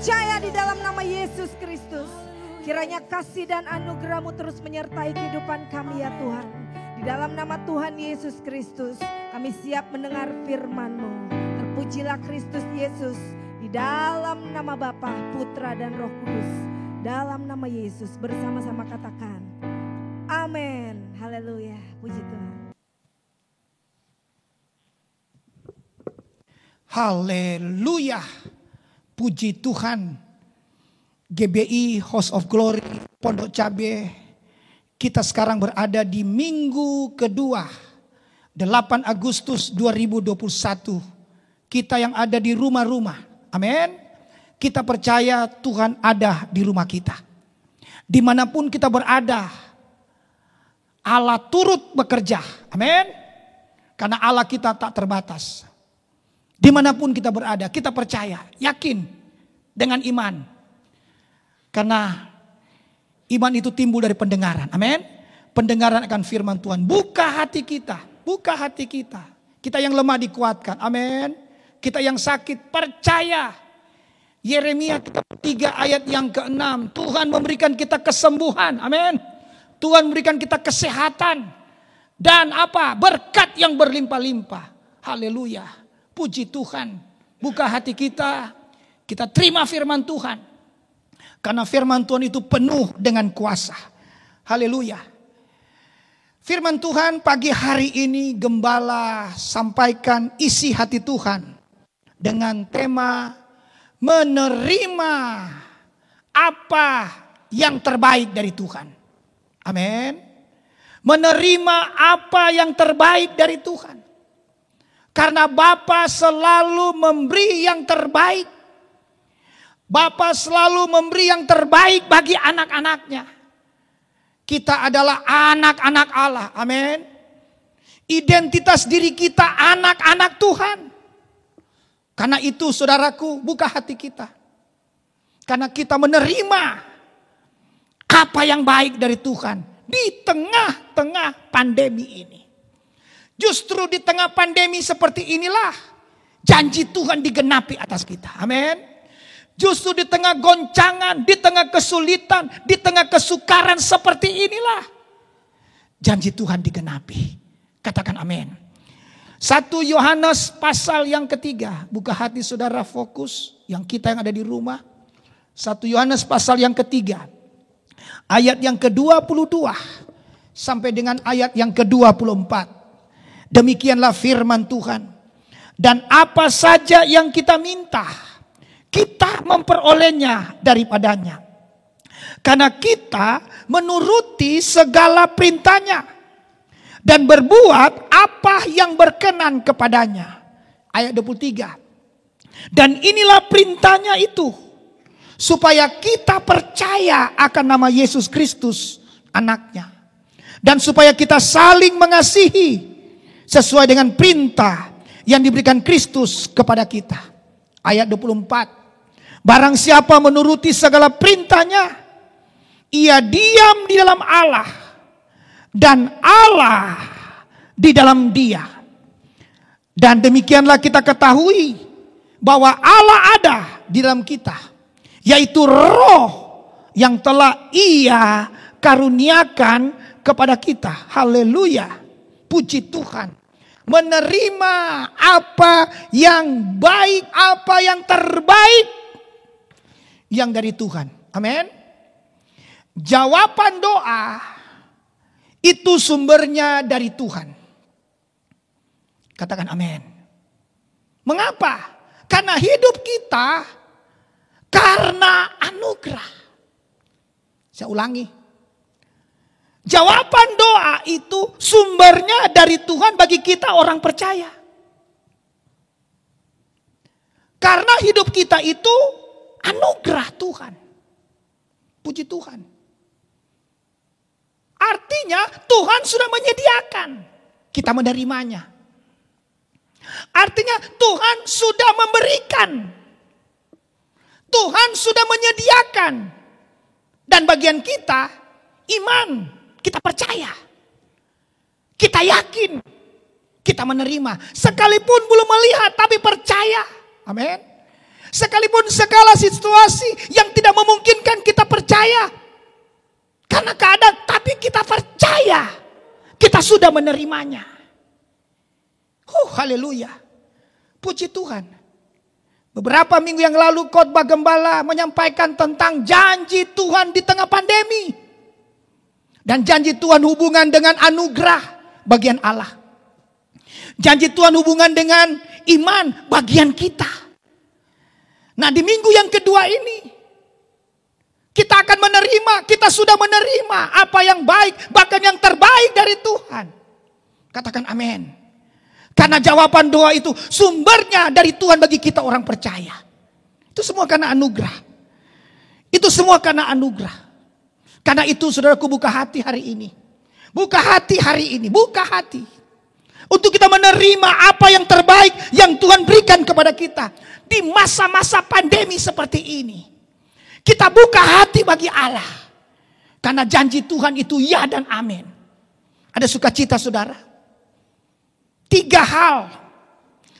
percaya di dalam nama Yesus Kristus. Kiranya kasih dan anugerah-Mu terus menyertai kehidupan kami ya Tuhan. Di dalam nama Tuhan Yesus Kristus, kami siap mendengar firman-Mu. Terpujilah Kristus Yesus. Di dalam nama Bapa, Putra dan Roh Kudus. Dalam nama Yesus bersama-sama katakan. Amin. Haleluya. Puji Tuhan. Haleluya. Puji Tuhan. GBI House of Glory Pondok Cabe. Kita sekarang berada di minggu kedua 8 Agustus 2021. Kita yang ada di rumah-rumah. Amin. Kita percaya Tuhan ada di rumah kita. Dimanapun kita berada, Allah turut bekerja. Amin. Karena Allah kita tak terbatas. Dimanapun kita berada, kita percaya, yakin dengan iman. Karena iman itu timbul dari pendengaran. Amin. Pendengaran akan firman Tuhan. Buka hati kita. Buka hati kita. Kita yang lemah dikuatkan. Amin. Kita yang sakit percaya. Yeremia 3 ayat yang ke-6. Tuhan memberikan kita kesembuhan. Amin. Tuhan memberikan kita kesehatan. Dan apa? Berkat yang berlimpah-limpah. Haleluya. Puji Tuhan. Buka hati kita. Kita terima firman Tuhan. Karena firman Tuhan itu penuh dengan kuasa. Haleluya. Firman Tuhan pagi hari ini Gembala sampaikan isi hati Tuhan. Dengan tema menerima apa yang terbaik dari Tuhan. Amin. Menerima apa yang terbaik dari Tuhan. Karena Bapa selalu memberi yang terbaik. Bapa selalu memberi yang terbaik bagi anak-anaknya. Kita adalah anak-anak Allah. Amin. Identitas diri kita anak-anak Tuhan. Karena itu saudaraku, buka hati kita. Karena kita menerima apa yang baik dari Tuhan. Di tengah-tengah pandemi ini. Justru di tengah pandemi seperti inilah janji Tuhan digenapi atas kita. Amin. Justru di tengah goncangan, di tengah kesulitan, di tengah kesukaran seperti inilah janji Tuhan digenapi. Katakan amin. 1 Yohanes pasal yang ketiga. Buka hati saudara, fokus. Yang kita yang ada di rumah. 1 Yohanes pasal yang ketiga. Ayat yang ke-22. Sampai dengan ayat yang ke-24. Demikianlah firman Tuhan. Dan apa saja yang kita minta, kita memperolehnya daripadanya. Karena kita menuruti segala perintahnya. Dan berbuat apa yang berkenan kepadanya. Ayat 23. Dan inilah perintahnya itu. Supaya kita percaya akan nama Yesus Kristus anaknya. Dan supaya kita saling mengasihi. Sesuai dengan perintah yang diberikan Kristus kepada kita. Ayat 24. Barang siapa menuruti segala perintahnya, ia diam di dalam Allah. Dan Allah di dalam dia. Dan demikianlah kita ketahui bahwa Allah ada di dalam kita. Yaitu roh yang telah ia karuniakan kepada kita. Haleluya. Puji Tuhan. Menerima apa yang baik, apa yang terbaik yang dari Tuhan. Amin. Jawaban doa itu sumbernya dari Tuhan. Katakan amin. Mengapa? Karena hidup kita karena anugerah. Saya ulangi. Jawaban doa itu sumbernya dari Tuhan bagi kita orang percaya. Karena hidup kita itu anugerah Tuhan. Puji Tuhan. Artinya Tuhan sudah menyediakan. Kita menerimanya. Artinya Tuhan sudah memberikan. Tuhan sudah menyediakan. Dan bagian kita, iman. Kita percaya. Kita yakin. Kita menerima. Sekalipun belum melihat tapi percaya. Amin. Sekalipun segala situasi yang tidak memungkinkan kita percaya. Karena keadaan, tapi kita percaya. Kita sudah menerimanya. Haleluya. Puji Tuhan. Beberapa minggu yang lalu khotbah gembala menyampaikan tentang janji Tuhan di tengah pandemi. Dan janji Tuhan hubungan dengan anugerah bagian Allah. Janji Tuhan hubungan dengan iman bagian kita. Nah, di minggu yang kedua ini kita akan menerima, kita sudah menerima apa yang baik, bahkan yang terbaik dari Tuhan. Katakan amin. Karena jawaban doa itu sumbernya dari Tuhan bagi kita orang percaya. Itu semua karena anugerah. Itu semua karena anugerah. Karena itu saudaraku, buka hati hari ini. Buka hati hari ini, buka hati. Untuk kita menerima apa yang terbaik yang Tuhan berikan kepada kita. Di masa-masa pandemi seperti ini. Kita buka hati bagi Allah. Karena janji Tuhan itu ya dan amin. Ada sukacita saudara. 3 hal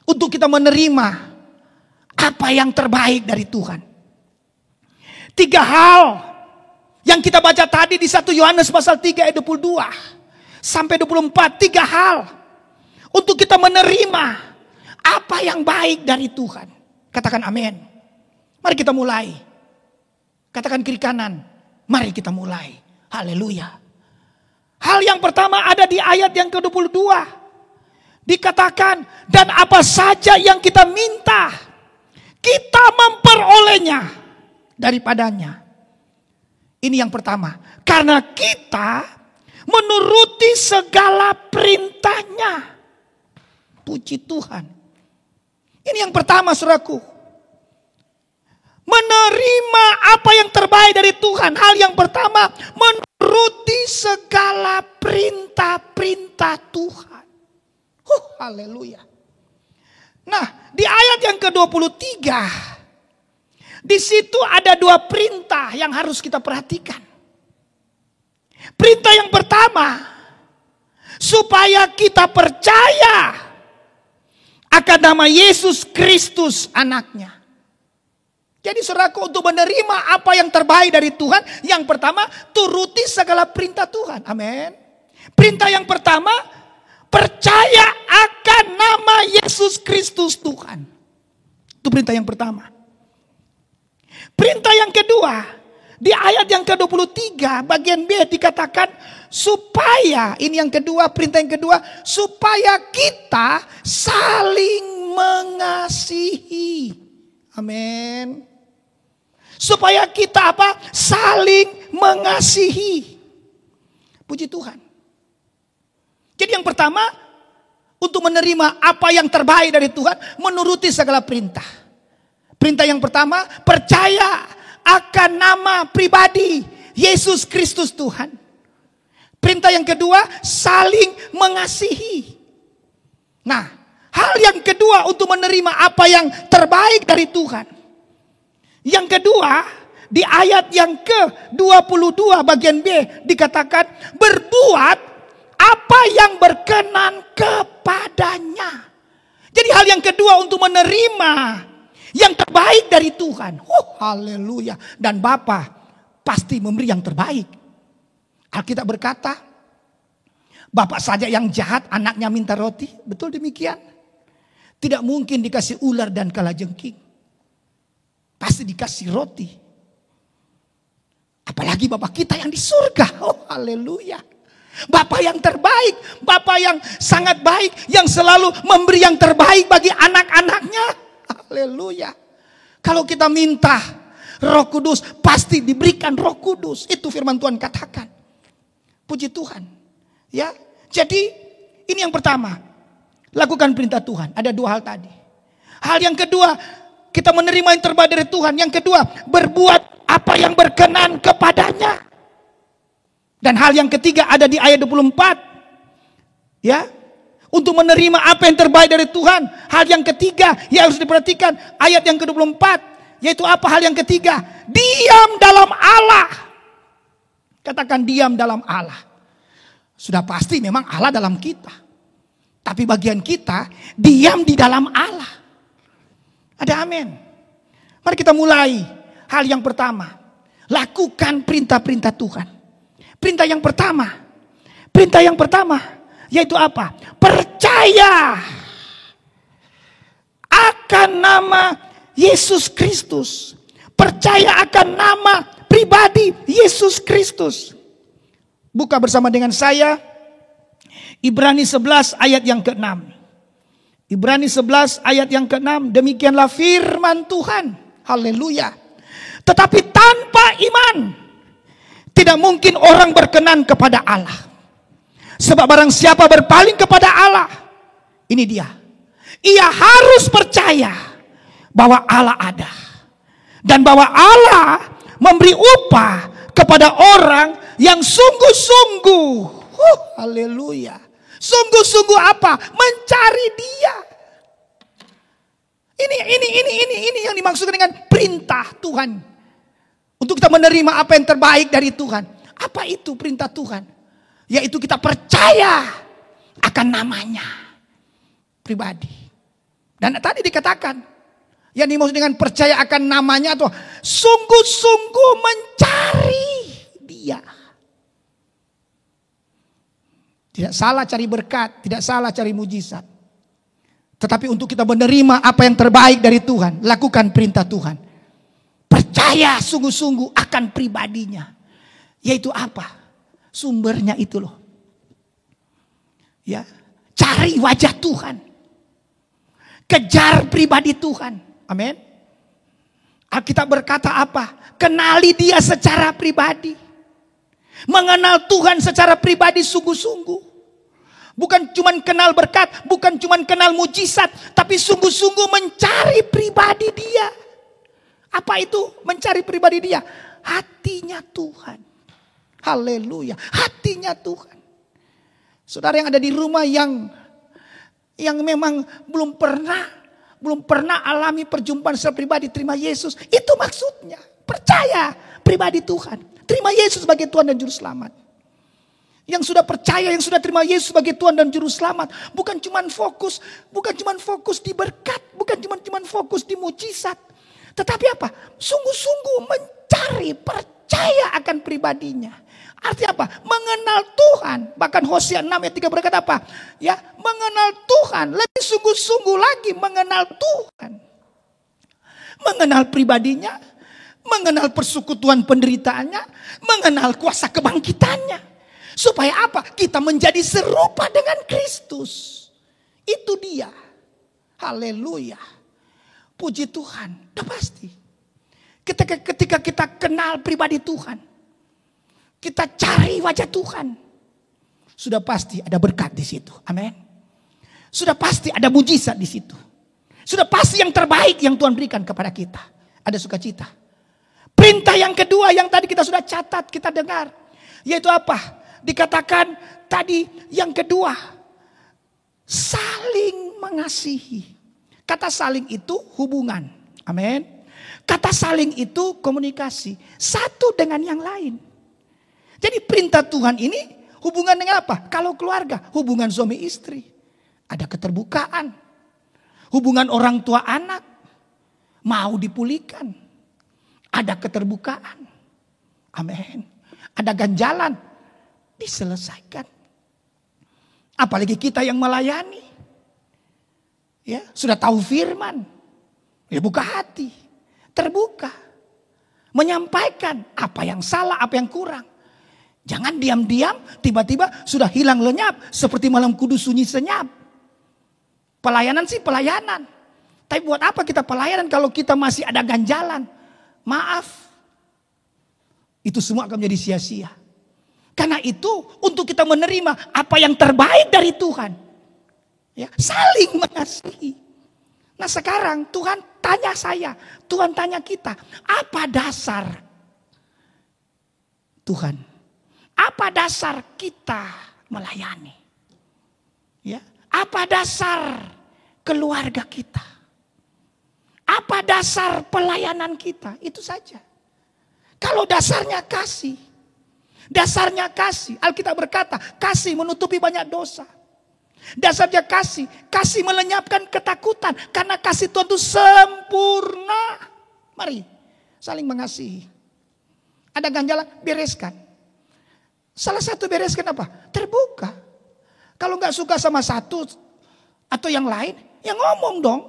untuk kita menerima apa yang terbaik dari Tuhan. 3 hal yang kita baca tadi di 1 Yohanes pasal 3 ayat 22 sampai 24. 3 hal untuk kita menerima apa yang baik dari Tuhan. Katakan amin. Mari kita mulai. Katakan kiri kanan. Mari kita mulai. Haleluya. Hal yang pertama ada di ayat yang ke-22. Dikatakan, dan apa saja yang kita minta, kita memperolehnya daripadanya. Ini yang pertama. Karena kita menuruti segala perintahnya. Puji Tuhan. Ini yang pertama saudaraku. Menerima apa yang terbaik dari Tuhan. Hal yang pertama, menuruti segala perintah-perintah Tuhan. Haleluya. Nah, di ayat yang ke-23, di situ ada 2 perintah yang harus kita perhatikan. Perintah yang pertama, supaya kita percaya akan nama Yesus Kristus anaknya. Jadi saudaraku, untuk menerima apa yang terbaik dari Tuhan, yang pertama, turuti segala perintah Tuhan. Amin. Perintah yang pertama, percaya akan nama Yesus Kristus Tuhan. Itu perintah yang pertama. Perintah yang kedua, di ayat yang ke-23 bagian B dikatakan supaya, ini yang kedua, perintah yang kedua, supaya kita saling mengasihi. Amin. Supaya kita apa? Saling mengasihi. Puji Tuhan. Jadi yang pertama, untuk menerima apa yang terbaik dari Tuhan, menuruti segala perintah. Perintah yang pertama, percaya akan nama pribadi Yesus Kristus Tuhan. Perintah yang kedua, saling mengasihi. Nah, hal yang kedua untuk menerima apa yang terbaik dari Tuhan. Yang kedua, di ayat yang ke-22 bagian B dikatakan berbuat apa yang berkenan kepadanya. Jadi hal yang kedua untuk menerima yang terbaik dari Tuhan. Haleluya. Dan Bapa pasti memberi yang terbaik. Alkitab berkata, Bapak saja yang jahat anaknya minta roti. Betul demikian? Tidak mungkin dikasih ular dan kalajengking. Pasti dikasih roti. Apalagi Bapak kita yang di surga. Haleluya. Bapak yang terbaik, Bapak yang sangat baik, yang selalu memberi yang terbaik bagi anak-anaknya. Haleluya. Kalau kita minta Roh Kudus, pasti diberikan Roh Kudus. Itu firman Tuhan katakan. Puji Tuhan. Ya, jadi ini yang pertama. Lakukan perintah Tuhan. Ada 2 hal tadi. Hal yang kedua, kita menerima yang terbaik dari Tuhan. Yang kedua, berbuat apa yang berkenan kepadanya. Dan hal yang ketiga ada di ayat 24. Ya. Untuk menerima apa yang terbaik dari Tuhan. Hal yang ketiga yang harus diperhatikan. Ayat yang ke-24. Yaitu apa hal yang ketiga? Diam dalam Allah. Katakan diam dalam Allah. Sudah pasti memang Allah dalam kita. Tapi bagian kita diam di dalam Allah. Ada amin. Mari kita mulai. Hal yang pertama, lakukan perintah-perintah Tuhan. Perintah yang pertama yaitu apa? Percaya akan nama Yesus Kristus. Percaya akan nama pribadi Yesus Kristus. Buka bersama dengan saya Ibrani 11 ayat yang ke-6. Ibrani 11 ayat yang ke-6. Demikianlah firman Tuhan. Haleluya. Tetapi tanpa iman tidak mungkin orang berkenan kepada Allah. Sebab barang siapa berpaling kepada Allah, ini dia. Ia harus percaya bahwa Allah ada. Dan bahwa Allah memberi upah kepada orang yang sungguh-sungguh. Haleluya. Sungguh-sungguh apa? Mencari Dia. Ini yang dimaksudkan dengan perintah Tuhan. Untuk kita menerima apa yang terbaik dari Tuhan. Apa itu perintah Tuhan? Yaitu kita percaya akan namanya pribadi. Dan tadi dikatakan, yang dimaksud dengan percaya akan namanya atau sungguh-sungguh mencari Dia. Tidak salah cari berkat, tidak salah cari mujizat. Tetapi untuk kita menerima apa yang terbaik dari Tuhan, lakukan perintah Tuhan. Percaya sungguh-sungguh akan pribadinya. Yaitu apa? Sumbernya itu loh. Ya, cari wajah Tuhan. Kejar pribadi Tuhan. Amin. Alkitab berkata apa? Kenali Dia secara pribadi. Mengenal Tuhan secara pribadi sungguh-sungguh. Bukan cuma kenal berkat, bukan cuma kenal mujizat, tapi sungguh-sungguh mencari pribadi Dia. Apa itu mencari pribadi Dia? Hatinya Tuhan. Haleluya. Hatinya Tuhan. Saudara yang ada di rumah yang memang belum pernah alami perjumpaan secara pribadi, terima Yesus. Itu maksudnya. Percaya pribadi Tuhan. Terima Yesus sebagai Tuhan dan Juru Selamat. Yang sudah percaya, yang sudah terima Yesus sebagai Tuhan dan Juru Selamat. Bukan cuma fokus di berkat. Bukan cuma fokus di mujizat. Tetapi apa? Sungguh-sungguh mencari, percaya akan pribadinya. Artinya apa? Mengenal Tuhan. Bahkan Hosea 6 ayat 3 berkata apa? Ya, mengenal Tuhan. Lebih sungguh-sungguh lagi mengenal Tuhan. Mengenal pribadinya. Mengenal persekutuan penderitaannya. Mengenal kuasa kebangkitannya. Supaya apa? Kita menjadi serupa dengan Kristus. Itu Dia. Haleluya. Puji Tuhan. Udah pasti. Ketika kita kenal pribadi Tuhan. Kita cari wajah Tuhan. Sudah pasti ada berkat di situ. Amin. Sudah pasti ada mujizat di situ. Sudah pasti yang terbaik yang Tuhan berikan kepada kita. Ada sukacita. Perintah yang kedua yang tadi kita sudah catat, kita dengar. Yaitu apa? Dikatakan tadi yang kedua. Saling mengasihi. Kata saling itu hubungan. Amin. Kata saling itu komunikasi. Satu dengan yang lain. Jadi perintah Tuhan ini hubungan dengan apa? Kalau keluarga, hubungan suami istri. Ada keterbukaan. Hubungan orang tua anak. Mau dipulihkan. Ada keterbukaan. Amin. Ada ganjalan. Diselesaikan. Apalagi kita yang melayani. Ya, sudah tahu firman. Ya, buka hati. Terbuka. Menyampaikan apa yang salah, apa yang kurang. Jangan diam-diam tiba-tiba sudah hilang lenyap. Seperti malam kudus sunyi senyap. Pelayanan sih pelayanan. Tapi buat apa kita pelayanan kalau kita masih ada ganjalan? Maaf. Itu semua akan menjadi sia-sia. Karena itu untuk kita menerima apa yang terbaik dari Tuhan. Ya, saling mengasihi. Nah sekarang Tuhan tanya saya, Tuhan tanya kita, apa dasar Tuhan? Apa dasar kita melayani? Ya, apa dasar keluarga kita? Apa dasar pelayanan kita? Itu saja. Kalau dasarnya kasih, Alkitab berkata, kasih menutupi banyak dosa. Dasarnya kasih melenyapkan ketakutan. Karena kasih Tuhan itu sempurna. Mari saling mengasihi. Ada ganjalan, bereskan. Salah satu bereskan apa? Terbuka. Kalau nggak suka sama satu atau yang lain, ya ngomong dong.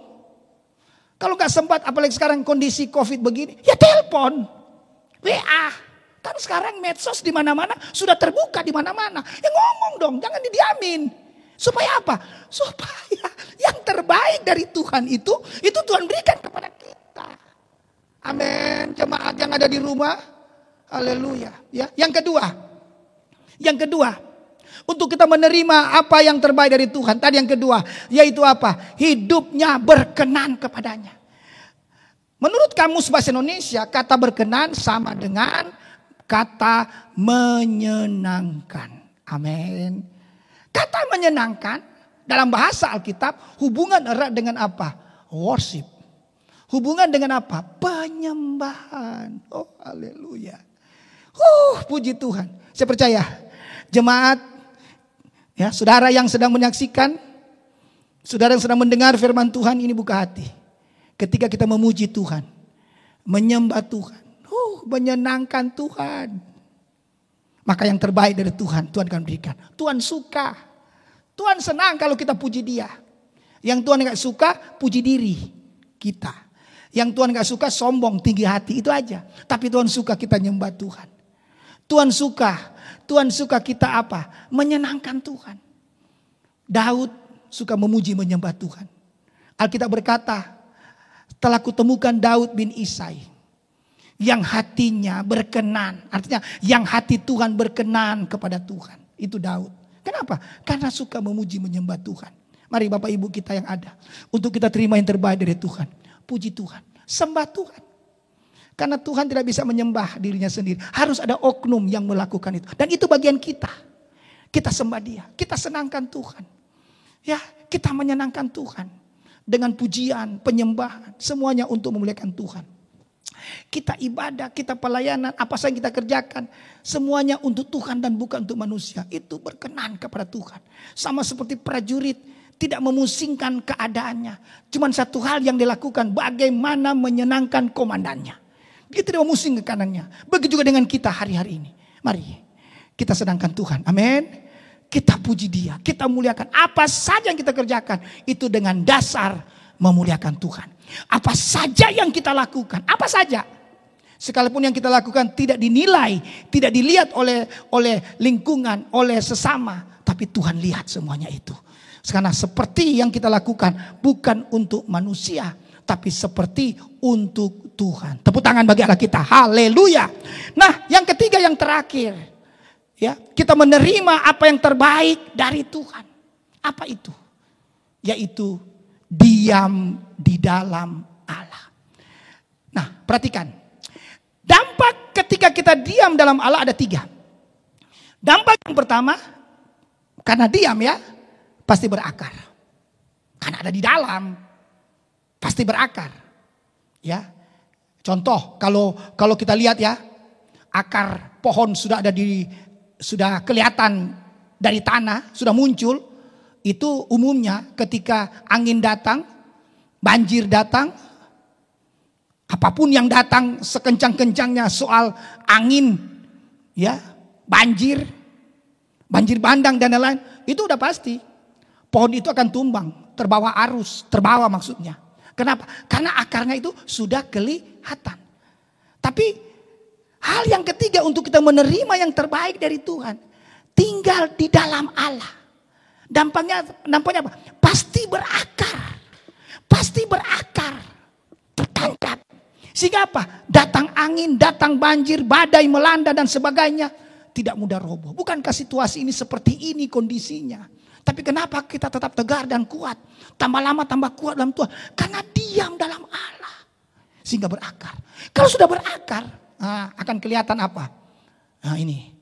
Kalau nggak sempat, apalagi sekarang kondisi COVID begini, ya telepon, WA. Kan sekarang medsos di mana-mana sudah terbuka di mana-mana. Ya ngomong dong, jangan didiamin. Supaya apa? Supaya yang terbaik dari Tuhan itu Tuhan berikan kepada kita. Amin. Jemaat yang ada di rumah, haleluya. Ya, yang kedua, untuk kita menerima apa yang terbaik dari Tuhan. Tadi yang kedua, yaitu apa? Hidupnya berkenan kepadanya. Menurut Kamus Bahasa Indonesia, kata berkenan sama dengan kata menyenangkan. Amin. Kata menyenangkan dalam bahasa Alkitab hubungan erat dengan apa? Worship. Hubungan dengan apa? Penyembahan. Oh, haleluya. Puji Tuhan. Saya percaya jemaat, ya, saudara yang sedang menyaksikan, saudara yang sedang mendengar firman Tuhan ini, buka hati. Ketika kita memuji Tuhan, menyembah Tuhan, menyenangkan Tuhan, maka yang terbaik dari Tuhan akan berikan. Tuhan suka, Tuhan senang kalau kita puji Dia. Yang Tuhan gak suka, puji diri kita. Yang Tuhan gak suka, sombong, tinggi hati, itu aja. Tapi Tuhan suka kita nyembah Tuhan. Tuhan suka kita apa? Menyenangkan Tuhan. Daud suka memuji menyembah Tuhan. Alkitab berkata, telah kutemukan Daud bin Isai yang hatinya berkenan. Artinya yang hati Tuhan berkenan kepada Tuhan. Itu Daud. Kenapa? Karena suka memuji menyembah Tuhan. Mari Bapak Ibu kita yang ada, untuk kita terima yang terbaik dari Tuhan. Puji Tuhan, sembah Tuhan. Karena Tuhan tidak bisa menyembah dirinya sendiri. Harus ada oknum yang melakukan itu. Dan itu bagian kita. Kita sembah Dia, kita senangkan Tuhan. Ya, kita menyenangkan Tuhan. Dengan pujian, penyembahan, semuanya untuk memuliakan Tuhan. Kita ibadah, kita pelayanan, apa saja yang kita kerjakan, semuanya untuk Tuhan dan bukan untuk manusia. Itu berkenan kepada Tuhan. Sama seperti prajurit, tidak memusingkan keadaannya. Cuma satu hal yang dilakukan, bagaimana menyenangkan komandannya. Dia tidak memusing ke kanannya. Begitu juga dengan kita hari-hari ini. Mari kita sedangkan Tuhan. Amin. Kita puji Dia, kita muliakan. Apa saja yang kita kerjakan, itu dengan dasar memuliakan Tuhan. Apa saja yang kita lakukan, apa saja. Sekalipun yang kita lakukan tidak dinilai, tidak dilihat oleh lingkungan, oleh sesama. Tapi Tuhan lihat semuanya itu. Karena seperti yang kita lakukan bukan untuk manusia, tapi seperti untuk Tuhan. Tepuk tangan bagi Allah kita. Haleluya. Nah, yang ketiga, yang terakhir. Ya, kita menerima apa yang terbaik dari Tuhan. Apa itu? Yaitu diam di dalam Allah. Nah, perhatikan. Dampak ketika kita diam dalam Allah ada 3. Dampak yang pertama, karena diam ya, pasti berakar. Karena ada di dalam, pasti berakar. Ya, contoh kalau kita lihat ya, akar pohon sudah kelihatan dari tanah, sudah muncul. Itu umumnya ketika angin datang, banjir datang, apapun yang datang sekencang-kencangnya soal angin, ya, banjir bandang dan lain-lain, itu udah pasti. Pohon itu akan tumbang, terbawa arus, terbawa maksudnya. Kenapa? Karena akarnya itu sudah kelihatan. Tapi hal yang ketiga untuk kita menerima yang terbaik dari Tuhan, tinggal di dalam Allah. Dampaknya apa? Pasti berakar. Pasti berakar. Tertangkap. Sehingga apa? Datang angin, datang banjir, badai melanda dan sebagainya. Tidak mudah roboh. Bukankah situasi ini seperti ini kondisinya? Tapi kenapa kita tetap tegar dan kuat? Tambah lama tambah kuat dalam Tuhan. Karena diam dalam Allah. Sehingga berakar. Kalau sudah berakar, akan kelihatan apa? Nah ini.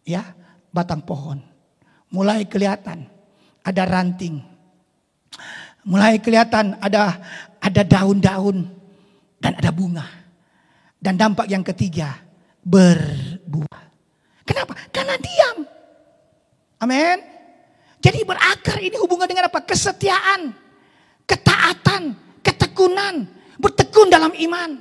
Ya, batang pohon. Mulai kelihatan. Ada ranting. Mulai kelihatan ada daun-daun. Dan ada bunga. Dan dampak yang ketiga, berbuah. Kenapa? Karena diam. Amin. Jadi berakar ini hubungan dengan apa? Kesetiaan, ketaatan, ketekunan, bertekun dalam iman.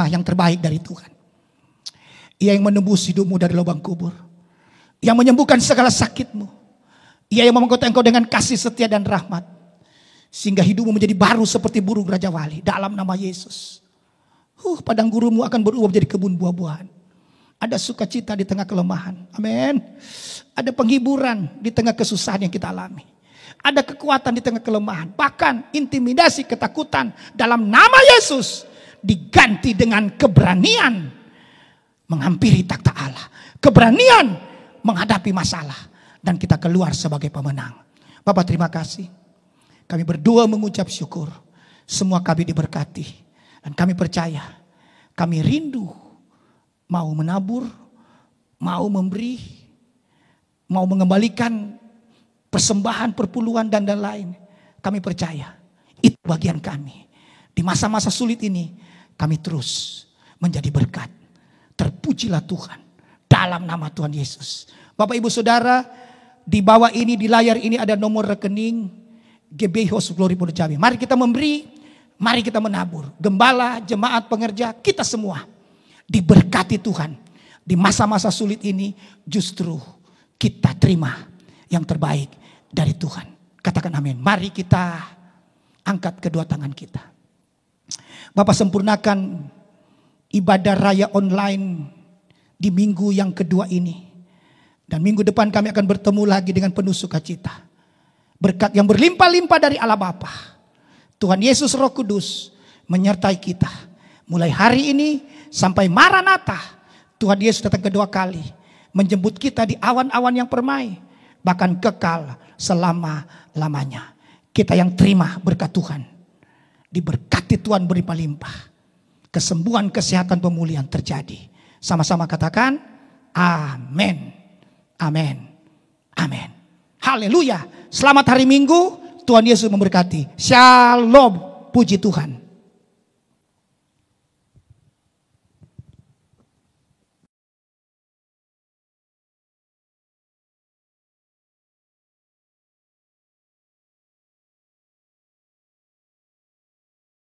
terima yang terbaik dari Tuhan. Ia yang menembus hidupmu dari lubang kubur. Yang menyembuhkan segala sakitmu. Ia yang memangkoti engkau dengan kasih setia dan rahmat. Sehingga hidupmu menjadi baru seperti burung Raja Wali. Dalam nama Yesus. Padang gurunmu akan berubah menjadi kebun buah-buahan. Ada sukacita di tengah kelemahan. Amin. Ada penghiburan di tengah kesusahan yang kita alami. Ada kekuatan di tengah kelemahan. Bahkan intimidasi, ketakutan dalam nama Yesus diganti dengan keberanian menghampiri takhta Allah. Keberanian menghadapi masalah. Dan kita keluar sebagai pemenang. Bapak terima kasih. Kami berdua mengucap syukur. Semua kami diberkati. Dan kami percaya. Kami rindu. Mau menabur. Mau memberi. Mau mengembalikan persembahan, perpuluhan dan lain. Kami percaya. Itu bagian kami. Di masa-masa sulit ini. Kami terus menjadi berkat. Terpujilah Tuhan. Dalam nama Tuhan Yesus. Bapak Ibu Saudara. Di bawah ini, di layar ini ada nomor rekening GBI House of Glory Pondok Cabe. Mari kita memberi. Mari kita menabur. Gembala, jemaat, pengerja. Kita semua diberkati Tuhan. Di masa-masa sulit ini justru kita terima yang terbaik dari Tuhan. Katakan amin. Mari kita angkat kedua tangan kita. Bapak sempurnakan ibadah raya online di minggu yang kedua ini. Dan minggu depan kami akan bertemu lagi dengan penuh sukacita. Berkat yang berlimpah-limpah dari Allah Bapa. Tuhan Yesus Roh Kudus menyertai kita. Mulai hari ini sampai Maranatha. Tuhan Yesus datang kedua kali. Menjemput kita di awan-awan yang permai. Bahkan kekal selama-lamanya. Kita yang terima berkat Tuhan. Diberkati Tuhan berlimpah-limpah. Kesembuhan, kesehatan, pemulihan terjadi. Sama-sama katakan amin. Amin. Amin. Haleluya. Selamat hari Minggu. Tuhan Yesus memberkati. Shalom. Puji Tuhan.